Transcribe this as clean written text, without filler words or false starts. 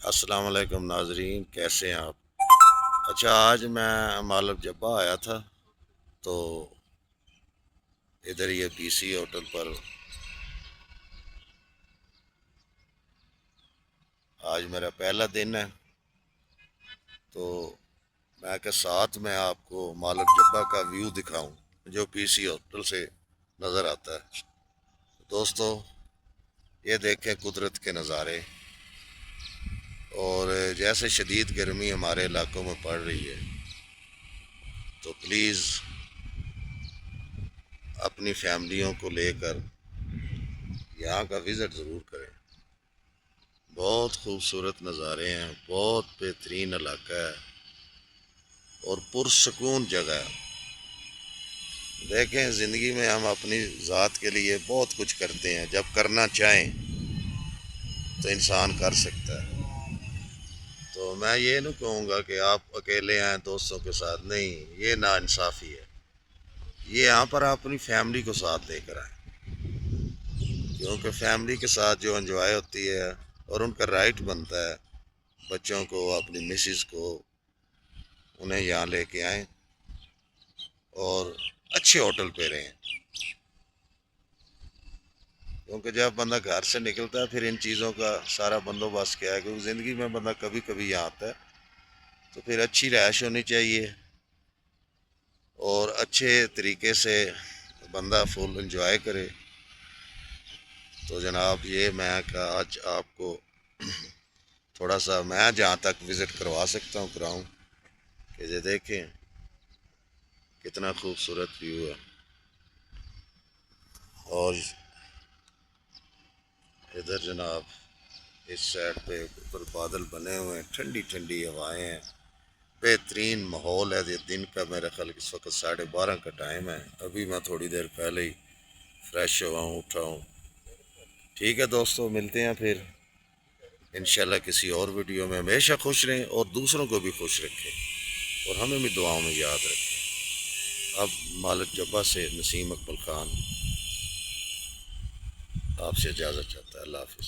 السلام علیکم ناظرین، کیسے ہیں آپ؟ اچھا، آج میں مالب جبہ آیا تھا تو ادھر یہ بی سی ہوٹل پر آج میرا پہلا دن ہے، تو میں کے ساتھ میں آپ کو مالب جبہ کا ویو دکھاؤں جو بی سی ہوٹل سے نظر آتا ہے۔ دوستو، یہ دیکھیں قدرت کے نظارے، اور جیسے شدید گرمی ہمارے علاقوں میں پڑ رہی ہے تو پلیز اپنی فیملیوں کو لے کر یہاں کا وزٹ ضرور کریں۔ بہت خوبصورت نظارے ہیں، بہت بہترین علاقہ ہے اور پرسکون جگہ ہے۔ دیکھیں، زندگی میں ہم اپنی ذات کے لیے بہت کچھ کرتے ہیں، جب کرنا چاہیں تو انسان کر سکتا ہے۔ تو میں یہ نہیں کہوں گا کہ آپ اکیلے آئیں دوستوں کے ساتھ، نہیں، یہ ناانصافی ہے۔ یہ یہاں پر آپ اپنی فیملی کو ساتھ لے کر آئیں، کیونکہ فیملی کے ساتھ جو انجوائے ہوتی ہے اور ان کا رائٹ بنتا ہے، بچوں کو، اپنی مسز کو، انہیں یہاں لے کے آئیں اور اچھے ہوٹل پہ رہیں، کیونکہ جب بندہ گھر سے نکلتا ہے پھر ان چیزوں کا سارا بندوبست کیا ہے، کیونکہ زندگی میں بندہ کبھی کبھی یہاں آتا ہے تو پھر اچھی رہائش ہونی چاہیے اور اچھے طریقے سے بندہ فل انجوائے کرے۔ تو جناب، یہ میں آج آپ کو تھوڑا سا میں جہاں تک وزٹ کروا سکتا ہوں کراؤں، کہ یہ دیکھیں کتنا خوبصورت ویو ہے، اور ادھر جناب اس سائڈ پہ اوپر بادل بنے ہوئے ہیں، ٹھنڈی ٹھنڈی ہوائیں ہیں، بہترین ماحول ہے۔ یہ دن کا میرا خیال اس وقت 12:30 کا ٹائم ہے، ابھی میں تھوڑی دیر پہلے ہی فریش ہوا ہوں، اٹھا ہوں۔ ٹھیک ہے دوستو، ملتے ہیں پھر انشاءاللہ کسی اور ویڈیو میں۔ ہمیشہ خوش رہیں اور دوسروں کو بھی خوش رکھیں اور ہمیں بھی دعاؤں میں یاد رکھیں۔ اب مالک جبہ سے نسیم اقبال خان آپ سے اجازت چاہتا ہے۔ اللہ حافظ۔